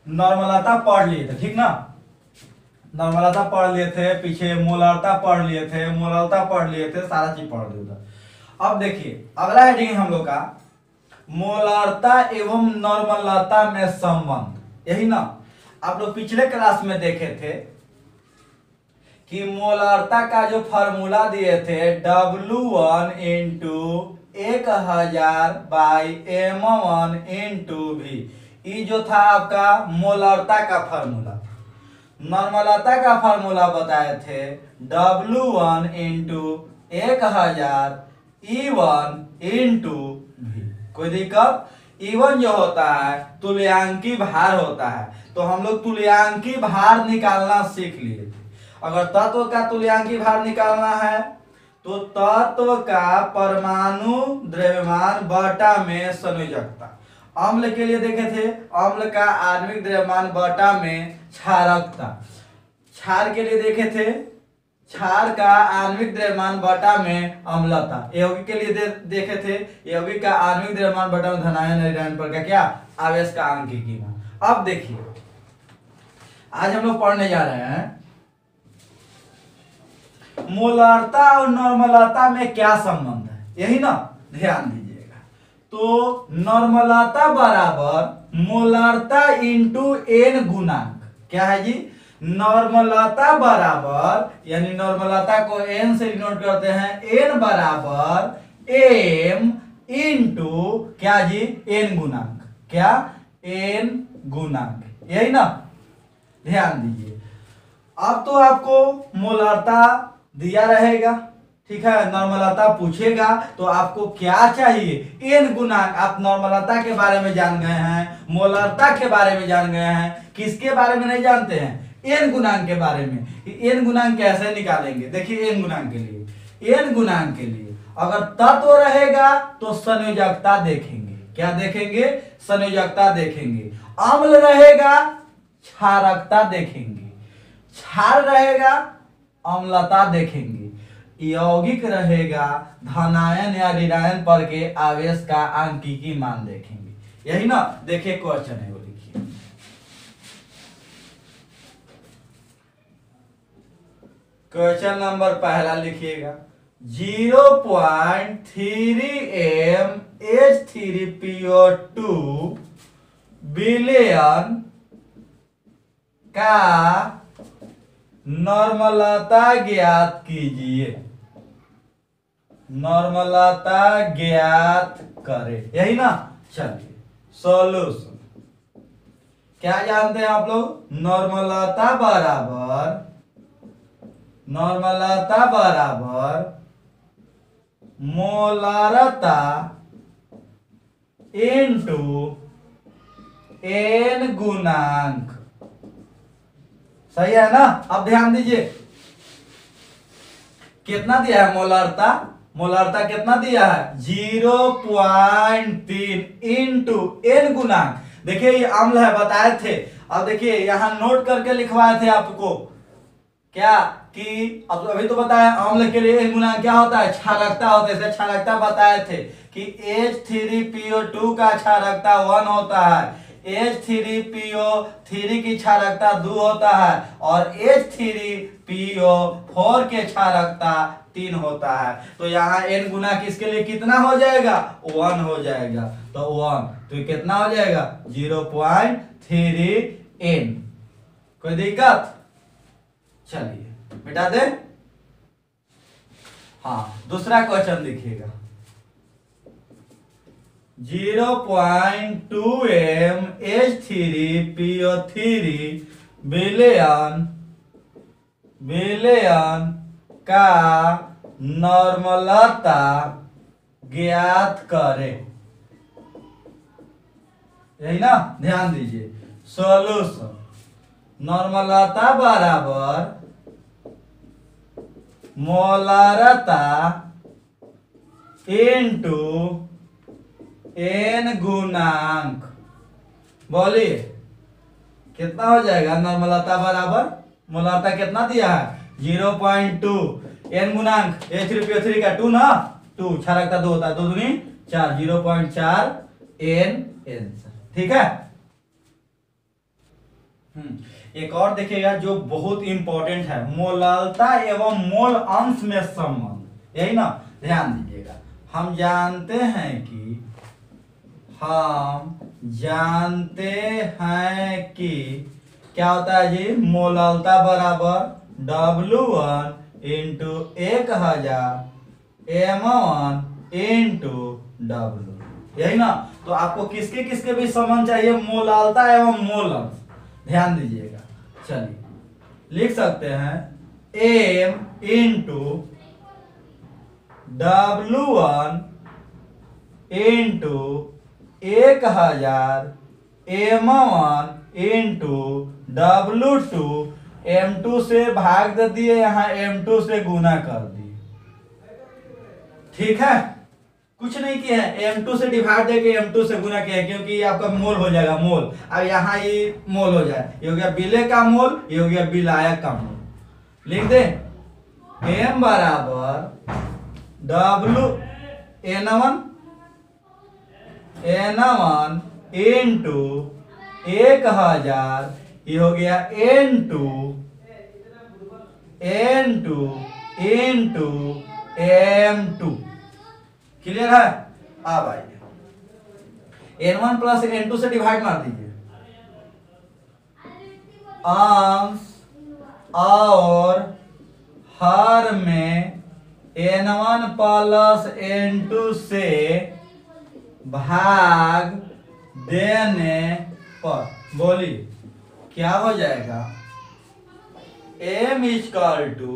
नॉर्मलता पढ़ लिए थे, ठीक ना। नॉर्मलता पढ़ लिए थे, पीछे मोलरता पढ़ लिए थे, मोलरता पढ़ लिए थे, सारा चीज पढ़ लिया था। अब देखिए अगला हेडिंग हम लोग का मोलरता एवं नॉर्मलता में संबंध, यही ना। आप लोग पिछले क्लास में देखे थे कि मोलरता का जो फार्मूला दिए थे W1 into 1000/m1 into V, ये जो था आपका मोलरता का फार्मूला। नॉर्मलता का फार्मूला बताए थे W1 into 1000 E1 into V। कोई दिक्कत? E1 जो होता है तुल्यांकी भार होता है, तो हम लोग तुल्यांकी भार निकालना सीख लिए थे। अगर तत्व का तुल्यांकी भार निकालना है तो तत्व का परमाणु द्रव्यमान बटा में संयोजकता। अम्ल के लिए देखे थे अम्ल का आणविक द्रव्यमान बटा में क्षारकता। क्षार के लिए देखे थे क्षार का आणविक द्रव्यमान बटा में अम्लता। यौगिक के लिए देखे थे यौगिक का आणविक द्रव्यमान बटा में धनायन ऋणायन पर का क्या आवेश का आंकिकी मान। अब देखिए आज हम लोग पढ़ने जा रहे हैं मोलरता और नॉर्मलता में क्या संबंध है, यही ना, ध्यान दीजिएगा। तो नॉर्मलता बराबर मोलरता इंटू एन गुणांक, क्या है जी, नॉर्मलता बराबर, यानी नॉर्मलता को एन से डिनोट करते हैं, एन बराबर एम इंटू क्या जी, एन गुणांक, क्या, एन गुणांक, यही ना, ध्यान दीजिए। अब तो आपको मोलरता दिया रहेगा, ठीक है, नॉर्मलता पूछेगा तो आपको क्या चाहिए, एन गुणांक। आप नॉर्मलता के बारे में जान गए हैं, मोलरता के बारे में जान गए हैं, किसके बारे में नहीं जानते हैं, एन गुणांक के बारे में। एन गुणांक कैसे निकालेंगे, देखिए एन गुणांक के लिए, एन गुणांक के लिए अगर तत्व रहेगा तो संयोजकता देखेंगे, क्या देखेंगे, संयोजकता देखेंगे। अम्ल रहेगा क्षारकता देखेंगे, क्षार रहेगा अम्लता देखेंगे, यौगिक रहेगा धनायन या ऋणायन पर के आवेश का आंकिकी मान देखेंगे, यही ना। देखिए क्वेश्चन है वो, लिखिए क्वेश्चन नंबर पहला लिखिएगा 0.3 H3PO2 बिलियन का नॉर्मलता ज्ञात कीजिए, नॉर्मलता ज्ञात करें, यही ना। चलिए सॉल्यूशन, क्या जानते हैं आप लोग, नॉर्मलता बराबर मोलरता इंटू एन गुणांक, सही है ना। अब ध्यान दीजिए कितना दिया है मोलरता, मोलरता कितना दिया है 0.3 इंटू एन गुणांक। देखिए ये अम्ल है बताए थे। अब देखिए यहां नोट करके लिखवाए थे आपको क्या कि अब अभी तो बताया अम्ल के लिए एन गुणांक क्या होता है, क्षारकता होता है। क्षारकता बताए थे कि H3PO2 का क्षारकता 1 होता है, H3PO3 की क्षारकता 2 होता है और H3PO4 के क्षारकता 3 होता है। तो यहाँ n गुना किसके लिए कितना हो जाएगा, 1 हो जाएगा। तो 1 तो कितना हो जाएगा 0.3n। कोई दिक्कत, चलिए मिटा दे। हाँ दूसरा क्वेश्चन देखिएगा 0.2m H3PO3 बिलियन का नॉर्मलता ज्ञात करें, यही ना, ध्यान दीजिए। सॉल्यूशन, नॉर्मलता बराबर मोलरता इंटू एन गुणांक। बोलिए कितना हो जाएगा, नॉर्मलता बराबर मोलरता कितना दिया है 0.2, एन गुणांक H3PO3 का 2 ना, 2 क्षारकता 2 होता है, 2 दूनी 4, 0.4 एन, ठीक है। एक और देखिएगा जो बहुत इंपॉर्टेंट है, मोलालता एवं मोल अंश में संबंध, यही ना, ध्यान दीजिएगा। हम जानते हैं कि क्या होता है जी, मोलालता बराबर W1 into 1000 M1 into W, यही ना। तो आपको किसके किसके भी संबंध चाहिए, मोलालता एवं मोल अंश, ध्यान दीजिएगा। चलिए लिख सकते हैं M into W1 into 1000 M1 into W2, M2 से भाग दे दिए, यहां M2 से गुना कर दिए, ठीक है। कुछ नहीं किया है, M2 से डिवाइड देके M2 से गुना किया है, क्योंकि ये आपका मोल हो जाएगा, मोल। अब यहाँ ये मोल हो जाए, ये हो गया विलेय का मोल, ये हो गया विलायक का मोल। लिख दे M बराबर N1 इंटू 1000, ये हो गया N2 इंटू M2। क्लियर है? अब आइए N1 प्लस N2 से डिवाइड मार दीजिए, अंश और हर में N1 प्लस N2 से भाग देने पर, बोलिए क्या हो जाएगा, M equal to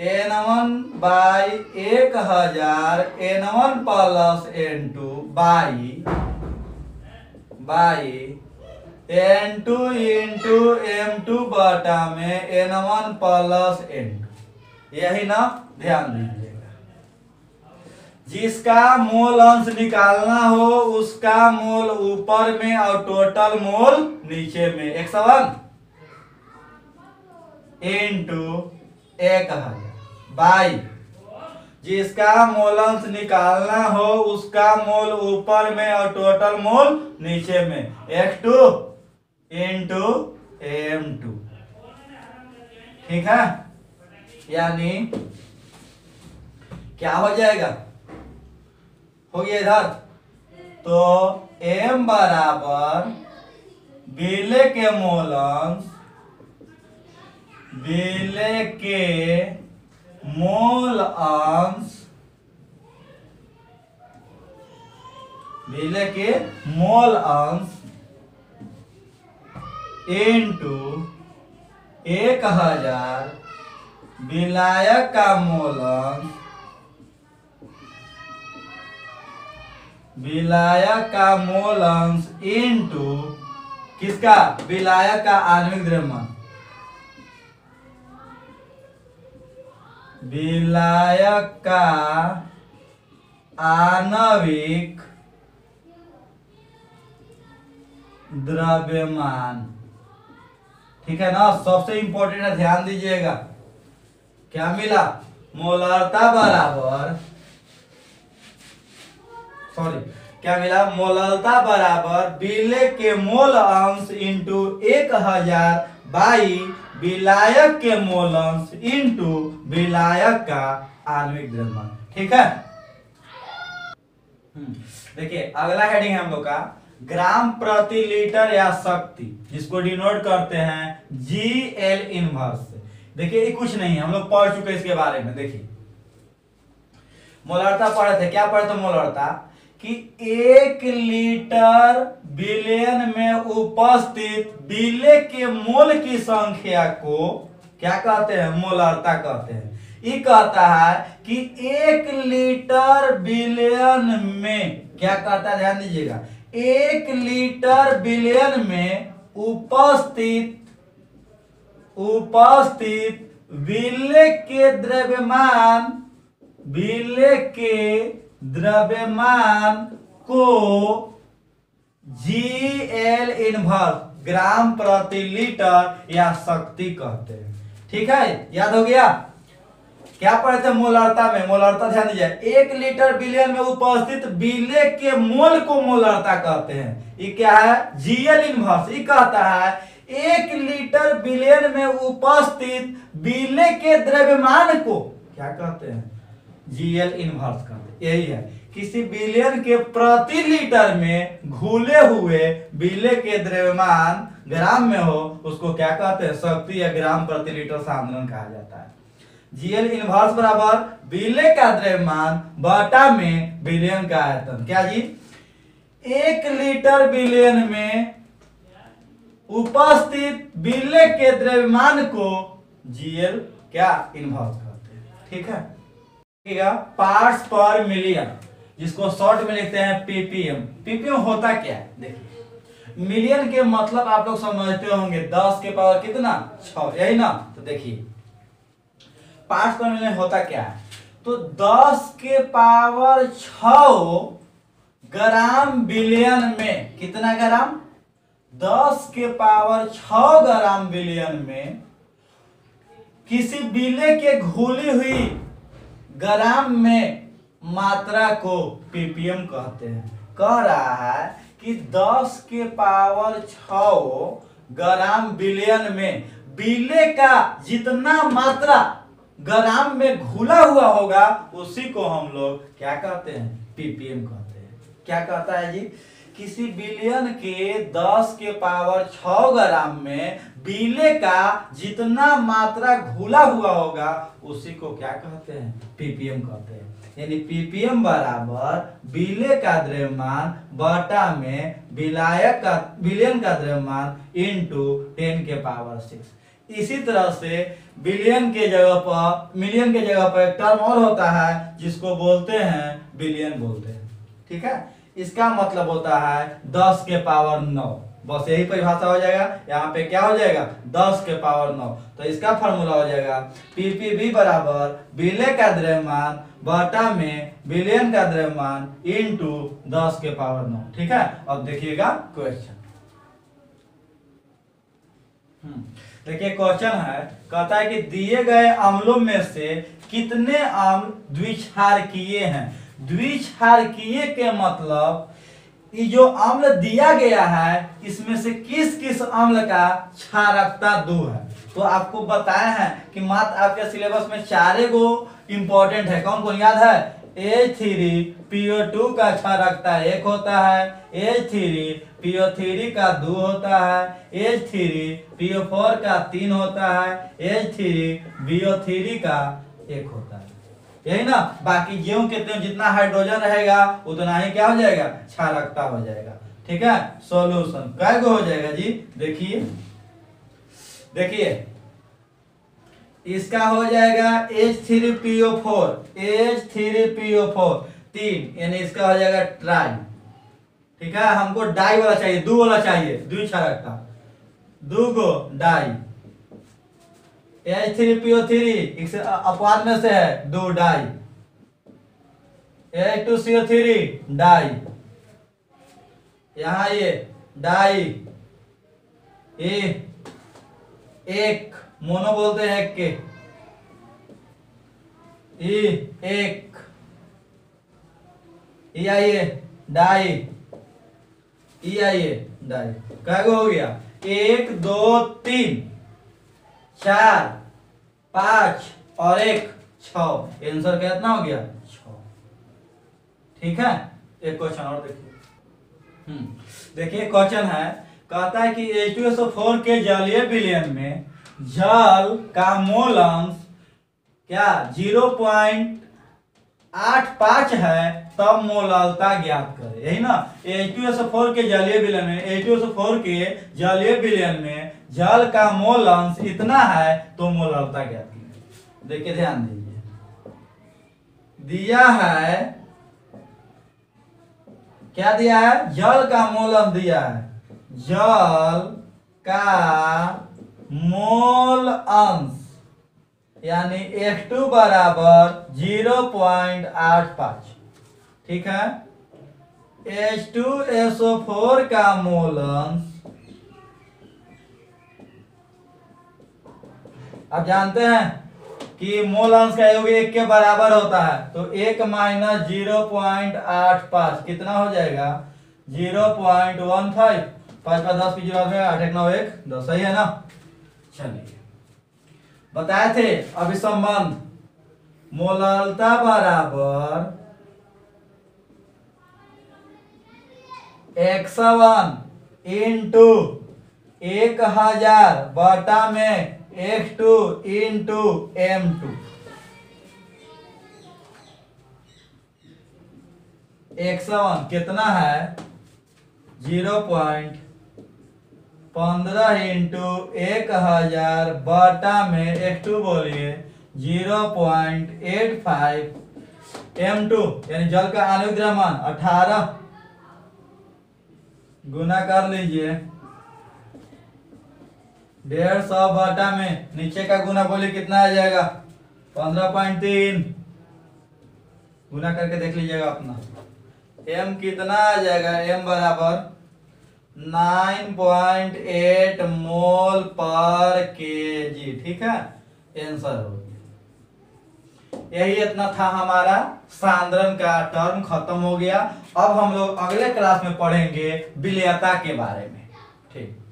N1 by 1000 N1 plus N2 by N2 into M2 बटा में N1 प्लस N2, यही ना, ध्यान दीजिएगा। जिसका मोल अंश निकालना हो उसका मोल ऊपर में और टोटल मोल नीचे में, 101 इंटू 1000 बाई, जिसका मोल अंश निकालना हो उसका मोल ऊपर में और टोटल मोल नीचे में, x2 इंटू M2, ठीक है। यानी क्या हो जाएगा, हो गया इधर, तो M बराबर विलेय के मोल अंश, विलेय के मोल अंश, विलेय के मोल अंश इंटू 1000 विलायक का मोल अंश, विलायक का मोल अंश इंटू किसका, विलायक का आणविक द्रव्यमान, विलायक का आणविक द्रव्यमान, ठीक है ना। सबसे इंपॉर्टेंट है, ध्यान दीजिएगा। क्या मिला, मोलारता बराबर, क्या मिला, मोलारता बराबर विलेय के मोल अंश इंटू 1000 बाई विलायक के मोल अंश इंटू विलायक का आणविक द्रव्यमान, ठीक है। देखिए अगला हेडिंग है हम लोग का ग्राम प्रति लीटर या शक्ति, जिसको डिनोट करते हैं GL इनवर्स से। देखिए ये कुछ नहीं है, हम लोग पढ़ चुके इसके बारे में। देखिए मोलारता पढ़े थे, क्या पढ़े थे मोलारता, कि 1 लीटर विलेय में उपस्थित विलेय के मोल की संख्या को क्या कहते हैं, मोलारता कहते हैं। ये कहता है कि 1 लीटर विलेय में क्या कहता है, ध्यान दीजिएगा, 1 लीटर विलेय में उपस्थित विलेय के द्रव्यमान, विलेय के द्रव्यमान को GL इनवर्स, ग्राम प्रति लीटर या शक्ति कहते हैं, ठीक है, याद हो गया। क्या पढ़े थे मोलारता में? मोलारता ध्यान दीजिए, 1 लीटर बिलियन में उपस्थित विलेय के मोल को मोलारता कहते हैं। ये क्या है? GL inverse. ये कहता है 1 लीटर बिलियन में उपस्थित विलेय के द्रव्यमान को क्या कहते हैं? जीएल इनवर्स कहते हैं। यही है, किसी बिलियन के प्रति लीटर में घुले हुए विलेय के द्रव्यमान ग्राम में हो, उसको क्या कहते हैं? शक्ति या ग्राम प्रति लीटर सांद्रण कहा जाता है। जीएल इनवर्स बराबर विलेय का द्रव्यमान बटा में बिलियन का आयतन। क्या जी? 1 लीटर बिलियन में उपस्थित विलेय के द्रव्यमान को जीएल क्या इनवर्स कहते हैं। ठीक है, पार्ट्स पर मिलियन, जिसको शॉर्ट में लिखते हैं पीपीएम। पीपीएम होता क्या है? देखिए, मिलियन के मतलब आप लोग समझते होंगे 10 के पावर कितना? 6, यही ना? तो देखिए पार्ट्स पर मिलियन होता क्या है? तो 10 के पावर 6 ग्राम बिलियन में कितना ग्राम? 10 के पावर 6 ग्राम बिलियन में किसी विलेय के घुली हुई ग्राम में मात्रा को पीपीएम कहते हैं। कह रहा है कि 10 के पावर 6 ग्राम बिलियन में विलेय का जितना मात्रा ग्राम में घुला हुआ होगा उसी को हम लोग क्या कहते हैं? पीपीएम कहते हैं। क्या कहता है जी? किसी बिलियन के 10 के पावर 6 ग्राम में विलेय का जितना मात्रा घुला हुआ होगा उसी को क्या कहते हैं? पीपीएम कहते हैं। यानी पीपीएम बराबर विलेय का द्रव्यमान बटा में विलियन का द्रव्यमान इंटू 10 के पावर 6। इसी तरह से मिलियन के जगह पर एक टर्म और होता है जिसको बोलते हैं बिलियन बोलते हैं। ठीक है, इसका मतलब होता है 10 के पावर 9। बस यही परिभाषा हो जाएगा। यहाँ पे क्या हो जाएगा? 10 के पावर 9। तो इसका फॉर्मूला हो जाएगा पीपीबी बराबर विलेय का द्रव्यमान बटा में बिलियन का द्रव्यमान इंटू 10 के पावर 9। ठीक है, अब देखिएगा क्वेश्चन। देखिए क्वेश्चन है, कहता है कि दिए गए अम्लों में से कितने अम्ल द्विक्षारकीय हैं? द्विक्षारकीय के मतलब ये जो अम्ल दिया गया है इसमें से किस किस अम्ल का क्षारकता 2 है। तो आपको बताया है कि मात्र आपके सिलेबस में 4 गो इंपॉर्टेंट है। कौन कौन याद है? H3PO2 का क्षारकता 1 होता है, H3PO3 का 2 होता है, H3PO4 का 3 होता है, H3BO3 का 1 होता है। यही ना? बाकी ज्यों के त्यों जितना हाइड्रोजन रहेगा उतना ही क्या हो जाएगा? क्षारकता हो जाएगा। ठीक है, सॉल्यूशन कै गो हो जाएगा जी? देखिए इसका हो जाएगा H3PO4 3, यानी इसका हो जाएगा ट्राई। ठीक है, हमको डाई वाला चाहिए, 2 वाला चाहिए, द्विक्षारकता 2 गो डाई। H3PO3 अपवाद में से है 2 डाई, H2CO3 डाई, यहां ये डाई, ये एक मोनो बोलते हैं एक के, एक आइए डाई, आइए डाई। क्या हो गया? 1 2 3 4 5 और 1 6। आंसर कितना हो गया? 6। ठीक है, एक क्वेश्चन और देखिए। देखिए क्वेश्चन है, कहता है कि H2SO4 के जलीय विलयन में जल का मोल अंश क्या 0.85 है, तब मोलालता ज्ञात करें। यही ना? H2SO4 के जलीय विलयन में H2SO4 के जलीय विलयन में जल का मोल अंश इतना है तो मोलालता ज्ञात करें। देखिए ध्यान दीजिए, दिया है क्या दिया है? जल का मोल अंश दिया है, जल का मोल अंश यानी H2 बराबर 0.85। ठीक है, H2SO4 का मोल अंश आप जानते हैं कि मोल अंश का योग 1 के बराबर होता है, तो 1 माइनस 0.85 कितना हो जाएगा 0.15। 5 5 10 की 0 में 8 1 9 1 10, सही है ना। चलिए बताए थे अभिसंबंध मोलालता बराबर x1 इंटू 1000 बटा में x2 इंटू m2। x1 कितना है 0.15 इंटू 1000 बटा में x2 बोलिए 0.85 m2 यानी जल का आणविक द्रव्यमान 18 गुना कर लीजिए 150 बटा में नीचे का गुना बोलिए कितना आ जाएगा 15.3 गुना करके देख लीजिएगा अपना। m कितना आ जाएगा m बराबर 9.8 मोल पर केजी। ठीक है, आंसर हो गया। यही इतना था हमारा सांद्रण का टर्म खत्म हो गया। अब हम लोग अगले क्लास में पढ़ेंगे विलेयता के बारे में। ठीक।